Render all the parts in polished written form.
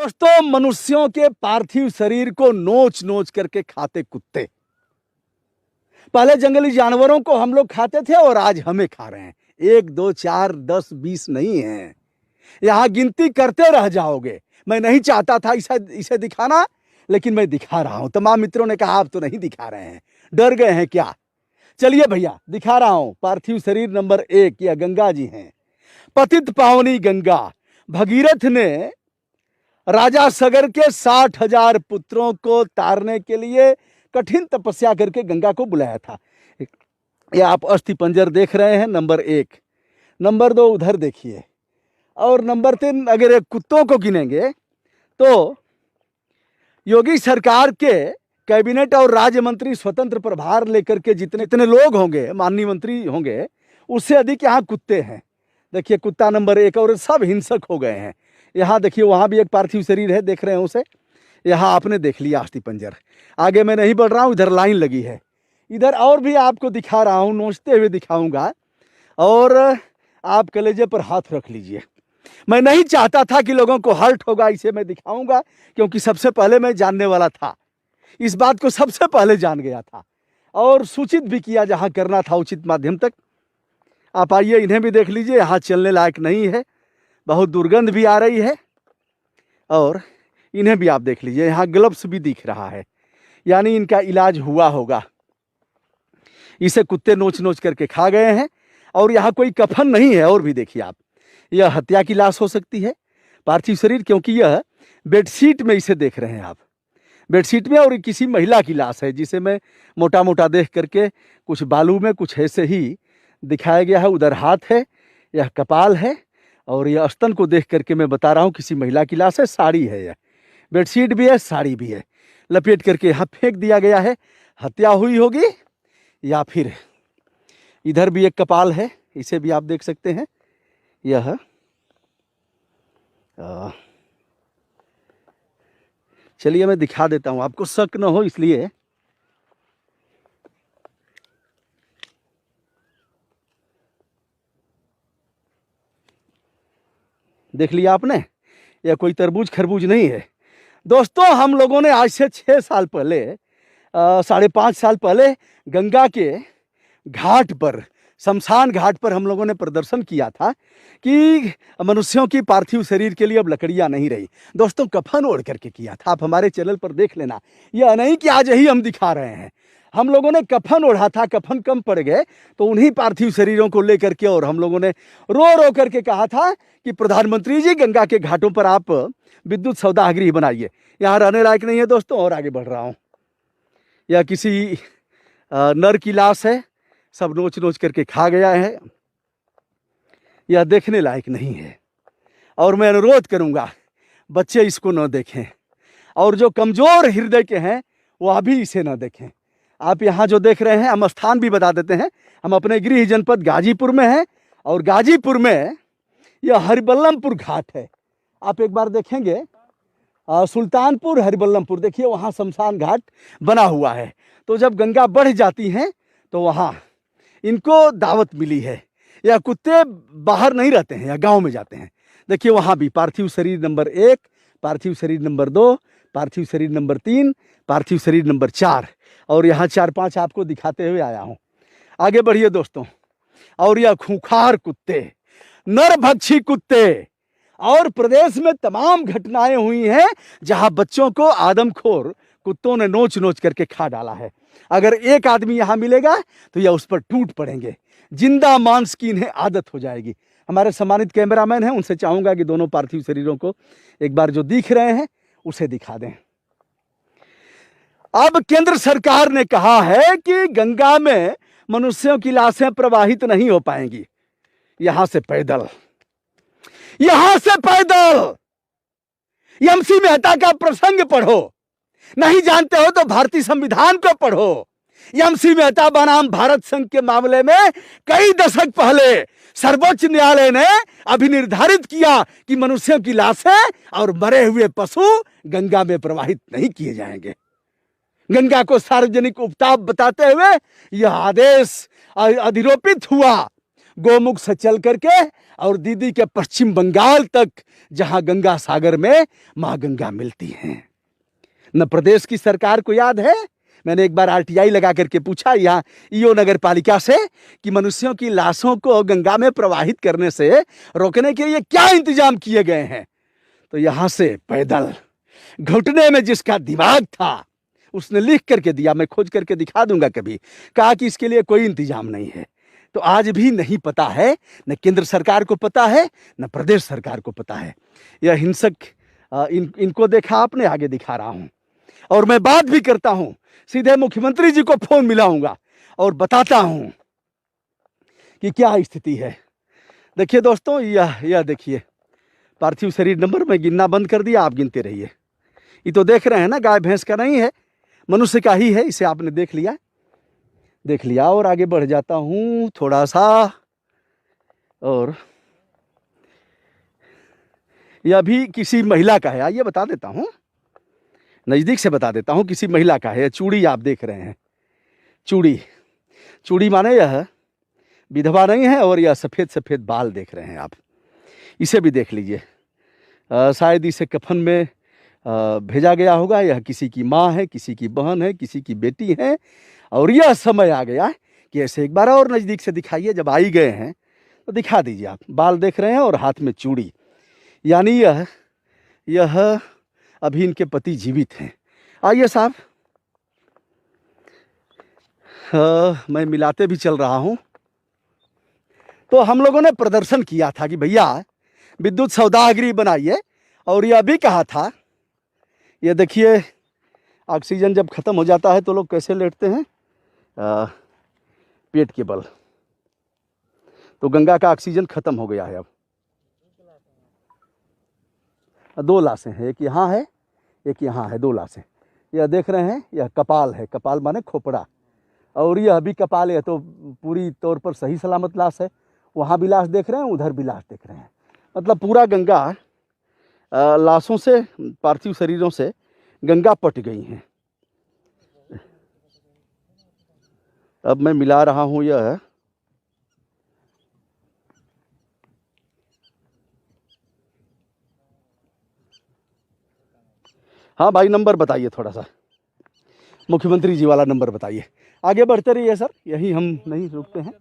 दोस्तों, मनुष्यों के पार्थिव शरीर को नोच नोच करके खाते कुत्ते। पहले जंगली जानवरों को हम लोग खाते थे और आज हमें खा रहे हैं। 1 2 4 10 20 नहीं है, यहां गिनती करते रह जाओगे। मैं नहीं चाहता था इसे दिखाना, लेकिन मैं दिखा रहा हूं। तमाम मित्रों ने कहा आप तो नहीं दिखा रहे हैं, डर गए हैं क्या? चलिए भैया दिखा रहा हूं। पार्थिव शरीर नंबर 1 यह गंगा जी हैं। पतित पावनी गंगा। भगीरथ ने राजा सगर के 60,000 पुत्रों को तारने के लिए कठिन तपस्या करके गंगा को बुलाया था। ये आप अस्थि पंजर देख रहे हैं, नंबर 1। नंबर 2 उधर देखिए, और नंबर 3 अगर एक कुत्तों को गिनेंगे तो योगी सरकार के कैबिनेट और राज्य मंत्री स्वतंत्र प्रभार लेकर के जितने लोग होंगे, माननीय मंत्री होंगे, उससे अधिक यहाँ कुत्ते हैं। देखिए कुत्ता नंबर 1, और सब हिंसक हो गए हैं। यहाँ देखिए, वहाँ भी एक पार्थिव शरीर है, देख रहे हैं उसे। यहाँ आपने देख लिया अस्थि पंजर। आगे मैं नहीं बढ़ रहा हूँ, इधर लाइन लगी है। इधर और भी आपको दिखा रहा हूँ, नोचते हुए दिखाऊंगा, और आप कलेजे पर हाथ रख लीजिए। मैं नहीं चाहता था कि लोगों को हर्ट होगा, इसे मैं दिखाऊंगा, क्योंकि सबसे पहले मैं जानने वाला था। इस बात को सबसे पहले जान गया था और सूचित भी किया जहां करना था उचित माध्यम तक। आप आइए, इन्हें भी देख लीजिए। यहाँ चलने लायक नहीं है, बहुत दुर्गंध भी आ रही है। और इन्हें भी आप देख लीजिए, यहाँ ग्लव्स भी दिख रहा है, यानी इनका इलाज हुआ होगा। इसे कुत्ते नोच नोच करके खा गए हैं। और यहाँ कोई कफन नहीं है। और भी देखिए आप, यह हत्या की लाश हो सकती है, पार्थिव शरीर, क्योंकि यह बेडशीट में इसे देख रहे हैं आप, बेडशीट में। और किसी महिला की लाश है, जिसे मैं मोटा मोटा देख करके कुछ बालू में कुछ ऐसे ही दिखाया गया है। उधर हाथ है, यह कपाल है, और यह स्तन को देख करके मैं बता रहा हूँ किसी महिला की लाश है। साड़ी है, यह बेडशीट भी है, साड़ी भी है, लपेट करके यहाँ फेंक दिया गया है। हत्या हुई होगी, या फिर इधर भी एक कपाल है, इसे भी आप देख सकते हैं। यह चलिए मैं दिखा देता हूं, आपको शक न हो इसलिए। देख लिया आपने, यह कोई तरबूज खरबूज नहीं है। दोस्तों, हम लोगों ने आज से 6 साल पहले, 5.5 साल पहले गंगा के घाट पर, शमशान घाट पर हम लोगों ने प्रदर्शन किया था कि मनुष्यों की पार्थिव शरीर के लिए अब लकड़ियां नहीं रही। दोस्तों, कफन ओढ़ करके किया था, आप हमारे चैनल पर देख लेना। यह नहीं कि आज ही हम दिखा रहे हैं। हम लोगों ने कफन ओढ़ा था, कफन कम पड़ गए तो उन्हीं पार्थिव शरीरों को लेकर के, और हम लोगों ने रो रो करके कहा था कि प्रधानमंत्री जी, गंगा के घाटों पर आप विद्युत सौदागृह बनाइए। यहाँ रहने लायक नहीं है दोस्तों। और आगे बढ़ रहा हूँ, यह किसी नर की लाश है, सब नोच नोच करके खा गया है। यह देखने लायक नहीं है, और मैं अनुरोध करूंगा बच्चे इसको न देखें, और जो कमजोर हृदय के हैं वह भी इसे न देखें। आप यहाँ जो देख रहे हैं, हम स्थान भी बता देते हैं। हम अपने गृह जनपद गाजीपुर में हैं, और गाजीपुर में यह हरिबल्लमपुर घाट है। आप एक बार देखेंगे, सुल्तानपुर हरिबल्लमपुर, देखिए वहाँ शमशान घाट बना हुआ है। तो जब गंगा बढ़ जाती हैं तो वहाँ इनको दावत मिली है। यह कुत्ते बाहर नहीं रहते हैं, या गांव में जाते हैं। देखिए वहाँ भी पार्थिव शरीर नंबर 1, पार्थिव शरीर नंबर 2, पार्थिव शरीर नंबर 3, पार्थिव शरीर नंबर 4, और यहाँ 4-5 आपको दिखाते हुए आया हूँ। आगे बढ़िए दोस्तों। और यह खूंखार कुत्ते, नरभक्षी कुत्ते, और प्रदेश में तमाम घटनाएं हुई हैं जहां बच्चों को आदमखोर कुत्तों ने नोच नोच करके खा डाला है। अगर एक आदमी यहां मिलेगा तो यह उस पर टूट पड़ेंगे, जिंदा मांस की इन्हें आदत हो जाएगी। हमारे सम्मानित कैमरामैन हैं, उनसे चाहूंगा कि दोनों पार्थिव शरीरों को एक बार जो दिख रहे हैं उसे दिखा दें। अब केंद्र सरकार ने कहा है कि गंगा में मनुष्यों की लाशें प्रवाहित नहीं हो पाएंगी। यहां से पैदल, यहां से पैदल। एमसी मेहता का प्रसंग पढ़ो, नहीं जानते हो तो भारतीय संविधान को पढ़ो। एमसी मेहता बनाम भारत संघ के मामले में कई दशक पहले सर्वोच्च न्यायालय ने अभी निर्धारित किया कि मनुष्यों की लाशें और मरे हुए पशु गंगा में प्रवाहित नहीं किए जाएंगे। गंगा को सार्वजनिक उपताप बताते हुए यह आदेश अधिरोपित हुआ। गोमुख से चल करके और दीदी के पश्चिम बंगाल तक, जहां गंगा सागर में मां गंगा मिलती हैं। न प्रदेश की सरकार को याद है, मैंने एक बार आरटीआई लगा करके पूछा यहाँ ईओ नगर पालिका से कि मनुष्यों की लाशों को गंगा में प्रवाहित करने से रोकने के लिए क्या इंतजाम किए गए हैं। तो यहां से पैदल घुटने में जिसका दिमाग था उसने लिख करके दिया, मैं खोज करके दिखा दूंगा कभी, कहा कि इसके लिए कोई इंतजाम नहीं है। तो आज भी नहीं पता है, न केंद्र सरकार को पता है न प्रदेश सरकार को पता है। यह हिंसक इनको देखा आपने, आगे दिखा रहा हूं और मैं बात भी करता हूं, सीधे मुख्यमंत्री जी को फोन मिलाऊंगा और बताता हूं कि क्या स्थिति है। देखिए दोस्तों, यह देखिए पार्थिव शरीर नंबर में गिनना बंद कर दिया, आप गिनते रहिए। ये तो देख रहे हैं ना, गाय भैंस का नहीं है, मनुष्य का ही है। इसे आपने देख लिया और आगे बढ़ जाता हूं थोड़ा सा, और यह भी किसी महिला का है। आइए बता देता हूं, नजदीक से बता देता हूं, किसी महिला का है। चूड़ी आप देख रहे हैं, चूड़ी माने यह विधवा नहीं है, और यह सफेद सफेद बाल देख रहे हैं आप, इसे भी देख लीजिए। शायद इसे कफन में भेजा गया होगा। यह किसी की माँ है, किसी की बहन है, किसी की बेटी है, और यह समय आ गया कि ऐसे एक बार और नजदीक से दिखाइए। जब आ ही गए हैं तो दिखा दीजिए। आप बाल देख रहे हैं और हाथ में चूड़ी, यानी यह अभी इनके पति जीवित हैं। आइए साहब, मैं मिलाते भी चल रहा हूं। तो हम लोगों ने प्रदर्शन किया था कि भैया विद्युत सौदागृह बनाइए, और यह भी कहा था, ये देखिए ऑक्सीजन जब खत्म हो जाता है तो लोग कैसे लेटते हैं, पेट के बल। तो गंगा का ऑक्सीजन खत्म हो गया है। अब 2 लाशें हैं, एक यहाँ है एक यहाँ है, 2 लाशें। यह देख रहे हैं, यह कपाल है, कपाल माने खोपड़ा, और यह भी कपाल है। तो पूरी तौर पर सही सलामत लाश है। वहाँ भी लाश देख रहे हैं, उधर भी लाश देख रहे हैं। मतलब पूरा गंगा लाशों से, पार्थिव शरीरों से गंगा पट गई हैं। अब मैं मिला रहा हूँ यह, हाँ भाई नंबर बताइए थोड़ा सा, मुख्यमंत्री जी वाला नंबर बताइए। आगे बढ़ते रहिए सर, यही हम नहीं रुकते हैं।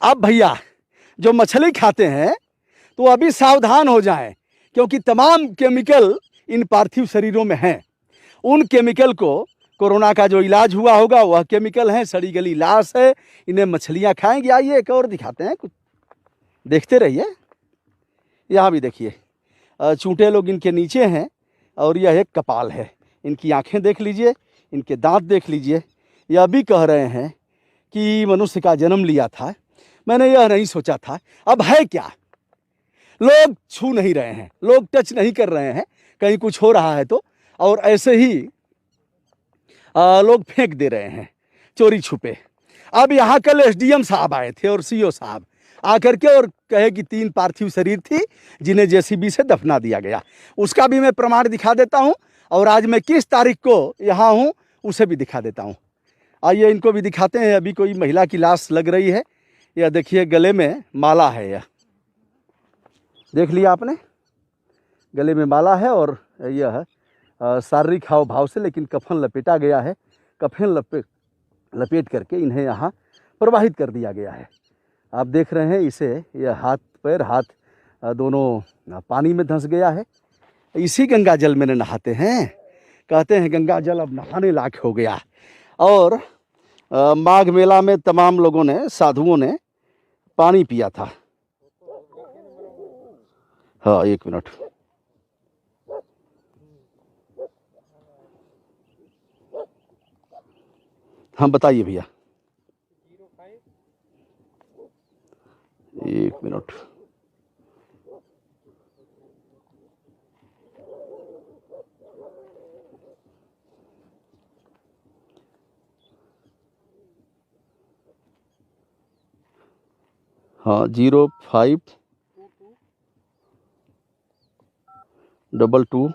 अब भैया जो मछली खाते हैं तो अभी सावधान हो जाएं, क्योंकि तमाम केमिकल इन पार्थिव शरीरों में हैं। उन केमिकल को, कोरोना का जो इलाज हुआ होगा वह केमिकल है, सड़ी गली लाश है, इन्हें मछलियां खाएंगी। आइए एक और दिखाते हैं, कुछ देखते रहिए। यहाँ भी देखिए, चूंटे लोग इनके नीचे हैं, और यह एक कपाल है। इनकी आंखें देख लीजिए, इनके दांत देख लीजिए। यह भी कह रहे हैं कि मनुष्य का जन्म लिया था। मैंने यह नहीं सोचा था। अब है क्या, लोग छू नहीं रहे हैं, लोग टच नहीं कर रहे हैं, कहीं कुछ हो रहा है तो, और ऐसे ही लोग फेंक दे रहे हैं चोरी छुपे। अब यहाँ कल एसडीएम साहब आए थे और सीओ साहब आकर के और कहे कि 3 पार्थिव शरीर थी जिन्हें जेसीबी से दफना दिया गया। उसका भी मैं प्रमाण दिखा देता हूँ, और आज मैं किस तारीख को यहाँ हूँ उसे भी दिखा देता हूँ। आइए इनको भी दिखाते हैं। अभी कोई महिला की लाश लग रही है। यह देखिए गले में माला है, यह देख लिया आपने, गले में माला है, और यह शारीरिक हाव भाव से, लेकिन कफन लपेटा गया है। कफन लपेट करके इन्हें यहाँ प्रवाहित कर दिया गया है। आप देख रहे हैं इसे, यह हाथ पैर हाथ दोनों पानी में धंस गया है। इसी गंगा जल में नहाते हैं, कहते हैं गंगा जल अब नहाने लायक हो गया। और माघ मेला में तमाम लोगों ने, साधुओं ने पानी पिया था। हाँ 1 मिनट, हाँ बताइए भैया, 1 मिनट। हाँ 0522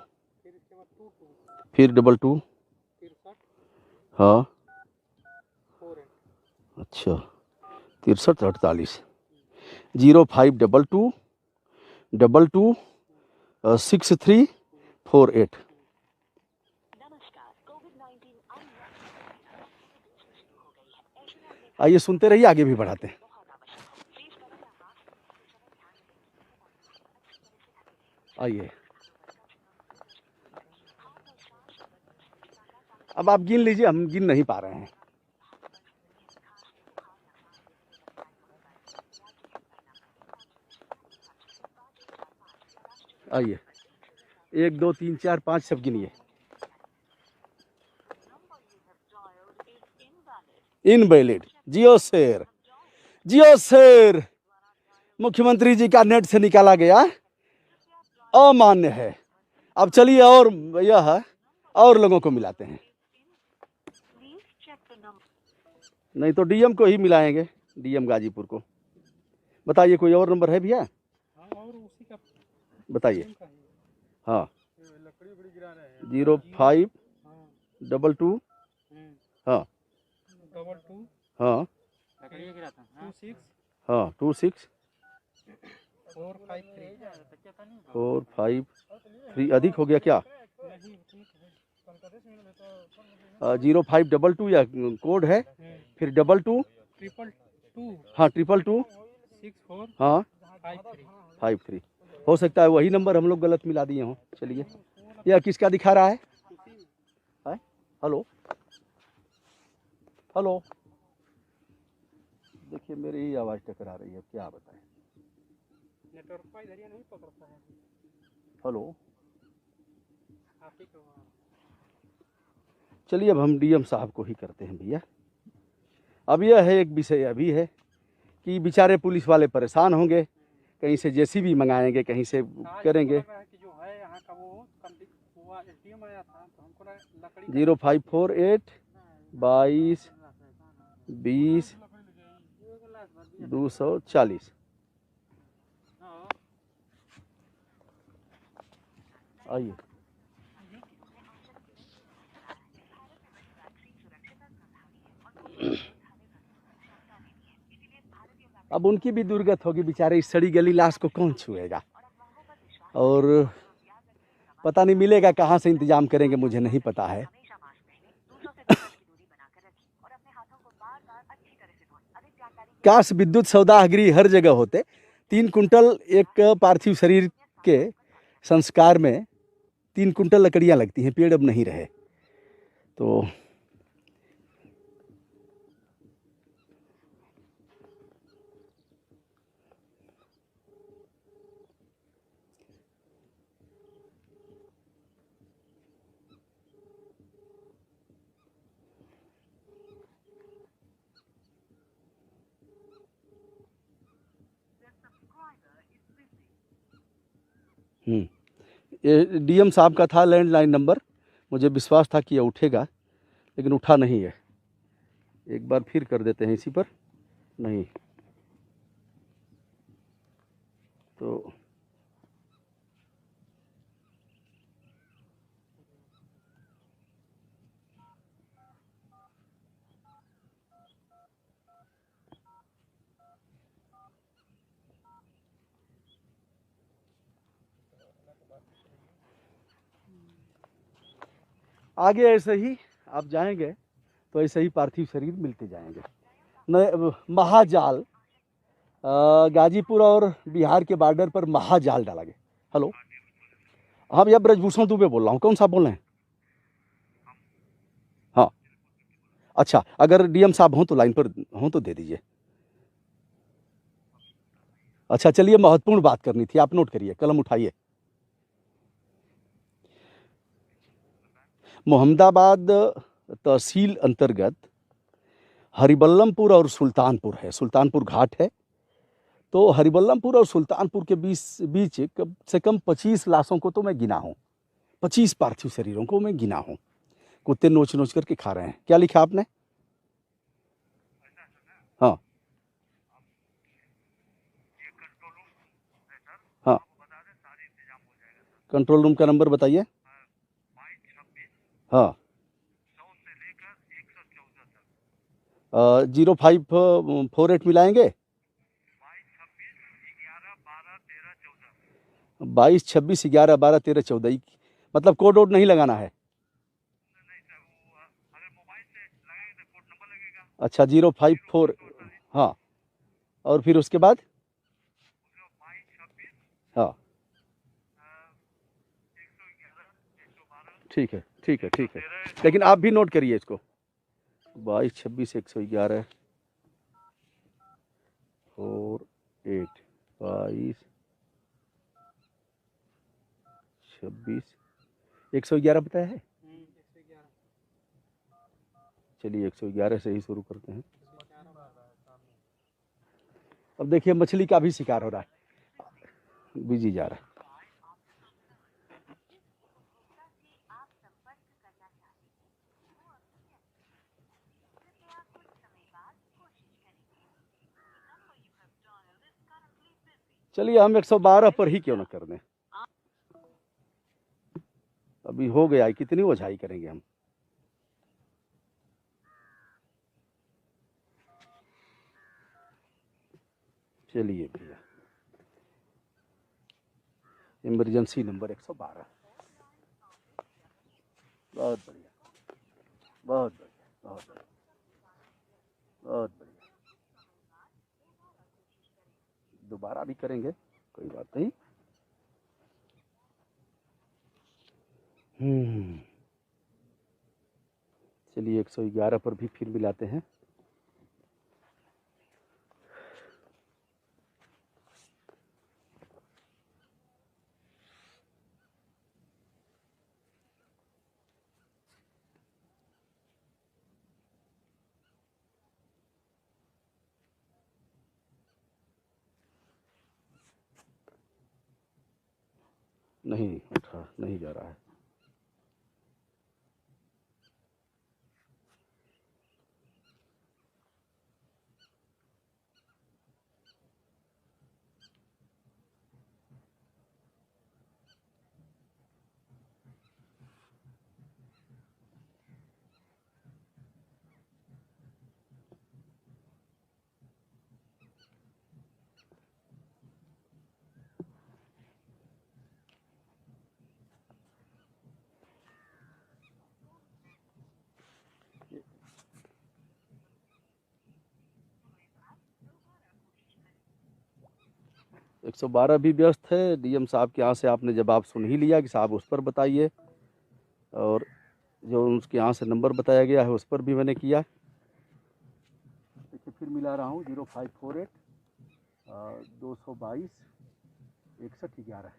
फिर 22, हाँ अच्छा 6348 0522226348। आइए सुनते रहिए, आगे भी बढ़ाते हैं। आइए अब आप गिन लीजिए, हम गिन नहीं पा रहे हैं। आइए 1 2 3 4 5 सब गिनिए। इनवैलिड। जियो शेर, जियो शेर मुख्यमंत्री जी का नेट से निकाला गया, अमान्य है। अब चलिए और यह है, और लोगों को मिलाते हैं। नहीं तो डीएम को ही मिलाएंगे, डीएम गाजीपुर को। बताइए कोई और नंबर है भैया? और उसी का बताइए। हाँ लकड़ी बड़ी गिरा रहे हैं। 0522 हाँ 22 हाँ लकड़ी गिरा था 26 हाँ 26 453 अधिक हो गया क्या? 0522 या कोड है, फिर 22 हाँ 222 हाँ 53। हो सकता है वही नंबर हम लोग गलत मिला दिए हों। चलिए, यह किसका दिखा रहा है? हेलो हेलो, देखिए मेरी ही आवाज़ टकरा रही है, क्या बताएं। नेटवर्क का इधर नहीं पकड़ता है। हेलो, आप ही को। चलिए अब हम डीएम साहब को ही करते हैं भैया। अब यह है, एक विषय अभी है कि बेचारे पुलिस वाले परेशान होंगे, कहीं से जेसीबी मंगाएंगे, कहीं से करेंगे। 0548 22 20 240। आइए अब उनकी भी दुर्गत होगी, बेचारे इस सड़ी गली लाश को कौन छुएगा, और पता नहीं मिलेगा कहाँ से, इंतजाम करेंगे मुझे नहीं पता है। काश विद्युत सौदागृह हर जगह होते। 3 कुंटल एक पार्थिव शरीर के संस्कार में 3 कुंटल लकड़ियां लगती हैं, पेड़ अब नहीं रहे तो। ये डीएम साहब का था लैंडलाइन नंबर, मुझे विश्वास था कि यह उठेगा, लेकिन उठा नहीं है। एक बार फिर कर देते हैं इसी पर, नहीं तो आगे ऐसे ही आप जाएंगे तो ऐसे ही पार्थिव शरीर मिलते जाएंगे। महाजाल, गाजीपुर और बिहार के बॉर्डर पर महाजाल डाला गया। हेलो, हाँ भैया ब्रजभूषण दुबे बोल रहा हूँ, कौन सा बोल रहे हैं? हाँ अच्छा, अगर डीएम साहब हों तो लाइन पर हों तो दे दीजिए। अच्छा चलिए, महत्वपूर्ण बात करनी थी, आप नोट करिए, कलम उठाइए। मोहम्मदाबाद तहसील अंतर्गत हरिबल्लमपुर और सुल्तानपुर है, सुल्तानपुर घाट है, तो हरिबल्लमपुर और सुल्तानपुर के बीच कम से कम 25 लाशों को तो मैं गिना हूँ, 25 पार्थिव शरीरों को मैं गिना हूँ। कुत्ते नोच नोच करके खा रहे हैं। क्या लिखा आपने? हाँ हाँ, कंट्रोल रूम का नंबर बताइए। हाँ 0548 मिलाएंगे। 22 26 11 12 13 14, मतलब कोड वोड नहीं लगाना है। अच्छा 054, हाँ, और फिर उसके बाद हाँ ठीक है ठीक है ठीक है, लेकिन आप भी नोट करिए इसको। 22 26 111 4 8 22 26 111 बताया है। 111। चलिए 111 से ही शुरू करते हैं। अब देखिए मछली का भी शिकार हो रहा है, बिजी जा रहा है। चलिए हम 112 पर ही क्यों ना कर दें, अभी हो गया, कितनी ओझाई करेंगे हम। चलिए भैया, इमरजेंसी नंबर 112। बहुत बढ़िया बहुत बढ़िया बहुत बढ़िया बहुत बढ़िया, दोबारा भी करेंगे, कोई बात नहीं। चलिए 111 पर भी फिर मिलाते हैं। नहीं उठा, नहीं जा रहा है। एक 112 भी व्यस्त है। डीएम साहब के यहाँ से आपने जवाब सुन ही लिया कि साहब उस पर बताइए, और जो उसके यहाँ से नंबर बताया गया है उस पर भी मैंने किया। देखिए फिर मिला रहा हूँ 0548 222 6111।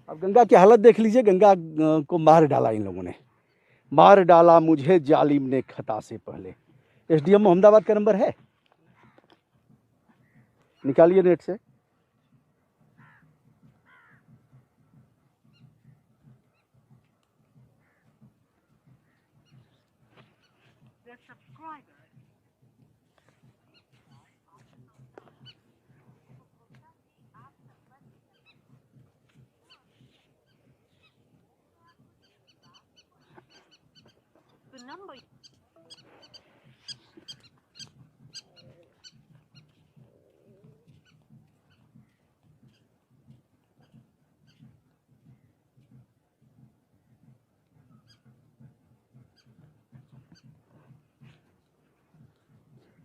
अब गंगा की हालत देख लीजिए, गंगा को मार डाला इन लोगों ने, मार डाला मुझे जालिम ने खता से पहले। एसडीएम मोहम्मदाबाद का नंबर है, निकालिए नेट से।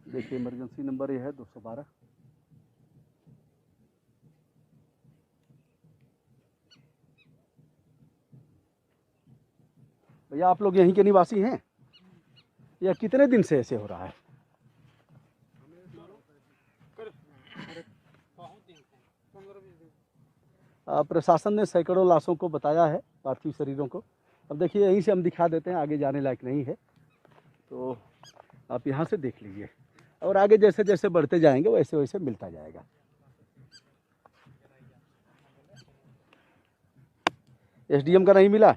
देखिए इमरजेंसी नंबर ये है 212। भैया आप लोग यहीं के निवासी हैं या कितने दिन से ऐसे हो रहा है? बहुत दिन से 15-20 दिन। प्रशासन ने सैकड़ों लाशों को बताया है, पार्थिव शरीरों को। अब देखिए यहीं से हम दिखा देते हैं, आगे जाने लायक नहीं है, तो आप यहाँ से देख लीजिए, और आगे जैसे जैसे बढ़ते जाएंगे वैसे वैसे मिलता जाएगा। एसडीएम का नहीं मिला।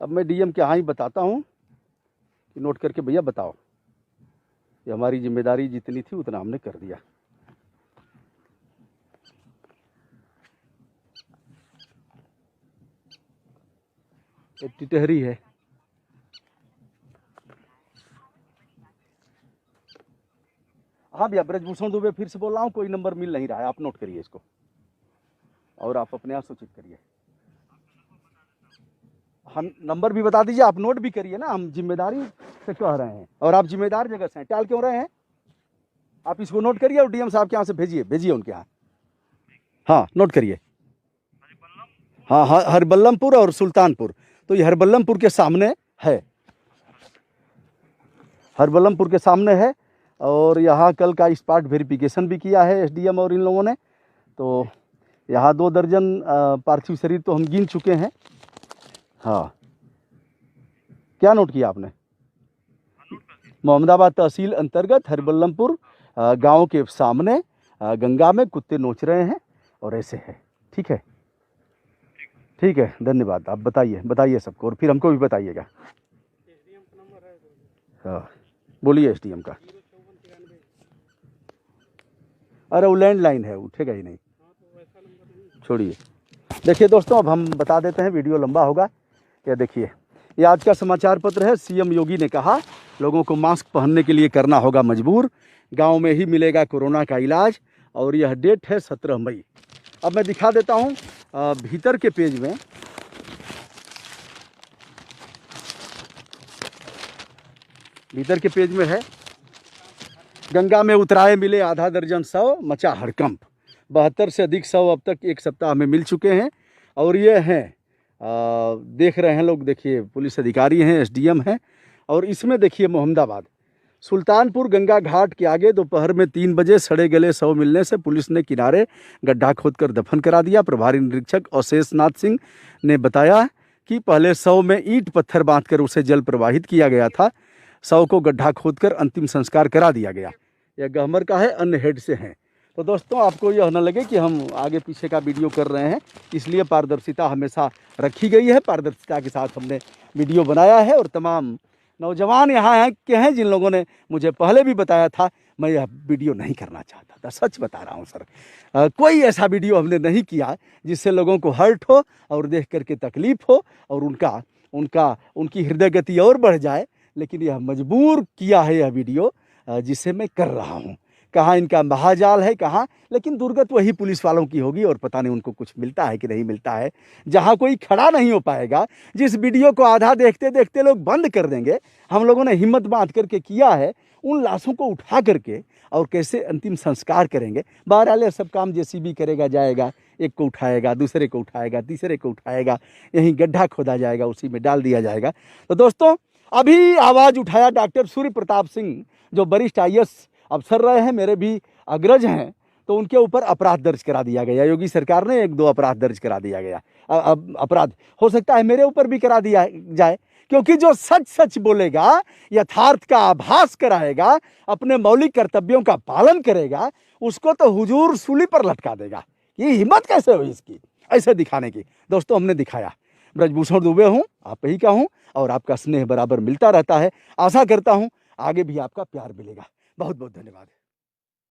अब मैं डीएम के यहाँ ही बताता हूँ। कि नोट करके भैया बताओ, ये हमारी जिम्मेदारी जितनी थी उतना हमने कर दिया। ये टिटहरी है। हाँ भैया, ब्रजभूषण दुबे फिर से बोल रहा हूँ, कोई नंबर मिल नहीं रहा है, आप नोट करिए इसको और आप अपने आप सूचित करिए। हम नंबर भी बता दीजिए, आप नोट भी करिए ना, हम जिम्मेदारी से कह रहे हैं और आप जिम्मेदार जगह से हैं, टाल क्यों रहे हैं? आप इसको नोट करिए और डीएम साहब के यहाँ से भेजिए उनके यहाँ। हाँ नोट करिए। हाँ हाँ, हरबल्लमपुर और सुल्तानपुर, तो ये हरबल्लमपुर के सामने है, हरबल्लमपुर के सामने है। और यहाँ कल का स्पॉट वेरिफिकेशन भी किया है एसडीएम और इन लोगों ने। तो यहाँ 2 दर्जन पार्थिव शरीर तो हम गिन चुके हैं। हाँ, क्या नोट किया आपने? मोहम्मदाबाद तहसील अंतर्गत हरबल्लमपुर गांव के सामने गंगा में कुत्ते नोच रहे हैं और ऐसे है। ठीक है, ठीक है, धन्यवाद। आप बताइए सबको और फिर हमको भी बताइएगा। एसडीएम का नंबर है। हाँ बोलिए एसडीएम का। अरे वो लैंडलाइन है, उठेगा ही नहीं, छोड़िए। देखिए दोस्तों, अब हम बता देते हैं, वीडियो लंबा होगा। ये देखिए, ये आज का समाचार पत्र है। सीएम योगी ने कहा लोगों को मास्क पहनने के लिए करना होगा मजबूर, गांव में ही मिलेगा कोरोना का इलाज, और यह डेट है 17 मई। अब मैं दिखा देता हूं भीतर के पेज में। भीतर के पेज में है, गंगा में उतराए मिले आधा दर्जन शव, मचा हड़कंप। 72 से अधिक शव अब तक 1 सप्ताह में मिल चुके हैं। और ये हैं, देख रहे हैं लोग, देखिए पुलिस अधिकारी हैं, एसडीएम हैं। और इसमें देखिए मोहम्मदाबाद सुल्तानपुर गंगा घाट के आगे दोपहर में 3 बजे सड़े गले शव मिलने से पुलिस ने किनारे गड्ढा खोदकर दफन करा दिया। प्रभारी निरीक्षक अवशेष नाथ सिंह ने बताया कि पहले शव में ईंट पत्थर बांधकर उसे जल प्रवाहित किया गया था। शव को गड्ढा खोदकर अंतिम संस्कार करा दिया गया। यह गहमर का है, अन्य हेड से हैं। तो दोस्तों, आपको यह न लगे कि हम आगे पीछे का वीडियो कर रहे हैं, इसलिए पारदर्शिता हमेशा रखी गई है। पारदर्शिता के साथ हमने वीडियो बनाया है। और तमाम नौजवान यहाँ के हैं जिन लोगों ने मुझे पहले भी बताया था, मैं यह वीडियो नहीं करना चाहता था। सच बता रहा हूँ सर, कोई ऐसा वीडियो हमने नहीं किया जिससे लोगों को हर्ट हो और देख करके तकलीफ हो और उनकी हृदय गति और बढ़ जाए। लेकिन यह मजबूर किया है यह वीडियो, जिसे मैं कर रहा हूँ। कहाँ इनका महाजाल है, कहाँ, लेकिन दुर्गत वही पुलिस वालों की होगी। और पता नहीं उनको कुछ मिलता है कि नहीं मिलता है। जहाँ कोई खड़ा नहीं हो पाएगा, जिस वीडियो को आधा देखते देखते लोग बंद कर देंगे, हम लोगों ने हिम्मत बांध करके किया है। उन लाशों को उठा करके और कैसे अंतिम संस्कार करेंगे। बहरहाल सब काम जेसीबी करेगा, जाएगा, एक को उठाएगा, दूसरे को उठाएगा, तीसरे को उठाएगा, यहीं गड्ढा खोदा जाएगा, उसी में डाल दिया जाएगा। तो दोस्तों, अभी आवाज़ उठाया डॉक्टर सूर्य प्रताप सिंह, जो वरिष्ठ आईएएस अफसर रहे हैं, मेरे भी अग्रज हैं। तो उनके ऊपर अपराध दर्ज करा दिया गया। योगी सरकार ने 1-2 अपराध दर्ज करा दिया गया। अपराध हो सकता है मेरे ऊपर भी करा दिया जाए, क्योंकि जो सच सच बोलेगा, यथार्थ का आभास कराएगा, अपने मौलिक कर्तव्यों का पालन करेगा, उसको तो हुजूर सूली पर लटका देगा। ये हिम्मत कैसे हुई इसकी, ऐसे दिखाने की? दोस्तों, हमने दिखाया। ब्रजभूषण दुबे हूँ, आप ही का हूँ, और आपका स्नेह बराबर मिलता रहता है। आशा करता हूँ आगे भी आपका प्यार मिलेगा। बहुत बहुत धन्यवाद।